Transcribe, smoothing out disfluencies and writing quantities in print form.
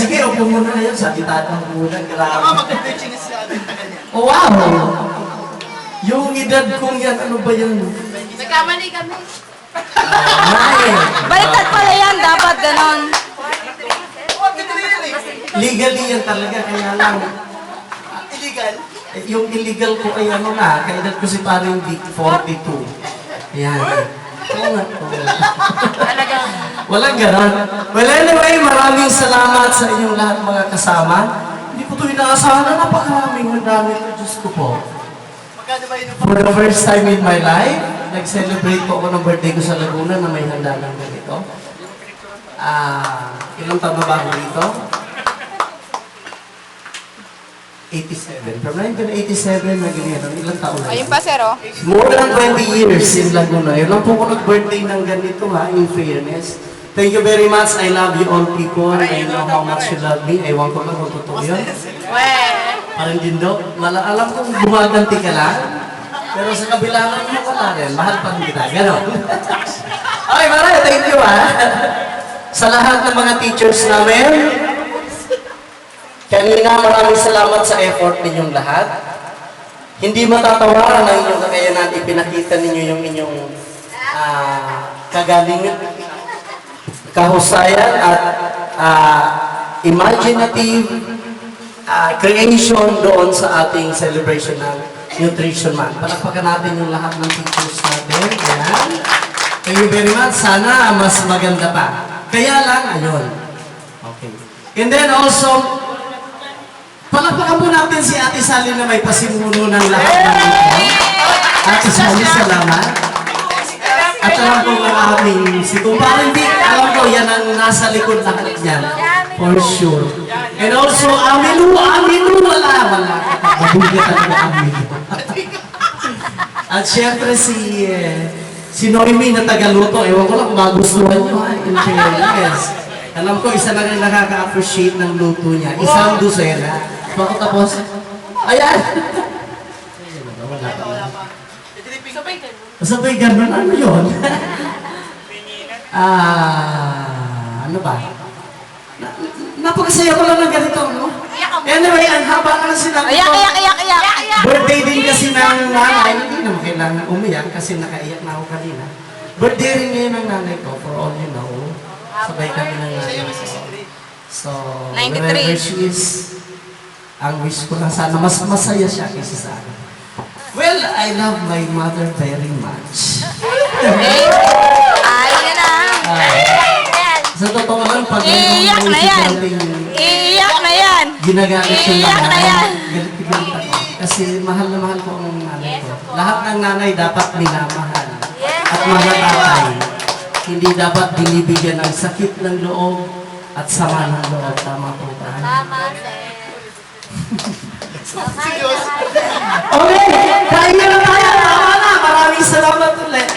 sige, upo muna kayo sa itatang muna. Grabe. Mag-virgin si Aden tagal niya. Oh, wow! Yung edad kong yan, ano ba yan? Nagkamali kami. Ay, Baliktad pala yan, dapat ganon. legally yan talaga, kaya lang. Illegal. Yung illegal ko ay ano na, kaedad ko si parang 42. Ayan. Oo nga. Talagang. Walang ganon. Well, anyway, maraming salamat sa inyong lahat mga kasama. Hindi ko ito inaasahan na napakaraming dami ko. Diyos ko po. Magkano ba yun? For the first time in my life, nag-celebrate po ako ng birthday ko sa Laguna na may handa ng ganito. Ilang taon na ba ako dito? 87. From 1987, nag-ganyan. Ilang taon na Ayun pa, sir, oh. More than 20 years in Laguna. Yun lang po ko nag-birthday ng ganito ha, in fairness. Thank you very much. I love you all people. I know how much you love me. Ewan ko lang kung totoo yun. Parang dindo. Alam kong gumaganti ka lang. Pero sa kabila ng mo ka rin. Mahal pa rin kita. Ganon. Okay, Maray. Thank you ha. Sa lahat ng mga teachers namin, kanina maraming salamat sa effort ninyong lahat. Hindi matatawaran ang inyong kakayanan. Ipinakita ninyo yung inyong kagalingan, kahusayan at imaginative creation doon sa ating celebration ng Nutrition Month. Palakpakan natin yung lahat ng teachers natin. Ayan. Thank you very much. Sana mas maganda pa. Kaya lang, ayun. Okay. And then also, palakpakan po natin si Ate Sally na may pasimuno ng lahat ng ito. Ate Sally, salamat. At alam ko ng aming si Kumpare, hindi, alam ko yan ang nasa likod lahat niyan. For sure. And also, Amilu, wala. Mabugat talaga Amilu. At syempre si Noemi na tagaluto, ewan ko lang kung magustuhan nyo. Yes. Alam ko, isa lang ang nakaka-appreciate ng luto niya. Isang dosena. Bako tapos, ayan! Sabay ganun, ano yun? Ano ba? Napakasaya ko lang ng ganito, no? Anyway, ang haba na sinabi ko. Iyak. Birthday din kasi ng nanay. Hindi naman kailangan umiyak kasi nakaiyak na ako kanina. Birthday rin ngayon ng nanay ko, for all you know. Sabay kami ng nanay ko. So, 93. wherever she is, ang wish ko lang sana, mas masaya siya kaysa sa akin. Well, I love my mother very much. Ay, yan na. Sa totoo lang, pag Iiyak na yan. Iiyak na yan. ginagamit yung Iiyak na yan. galit ako. Kasi mahal na mahal ko ang nanay ko. Lahat ng nanay dapat minamahal. At mga tatay, hindi dapat binibigyan ng sakit ng loob at sama ng loob. Tama po ba? Tama, sir. Seryoso. Okay! Kaya na tayo! Tama na! Maraming salamat ulit!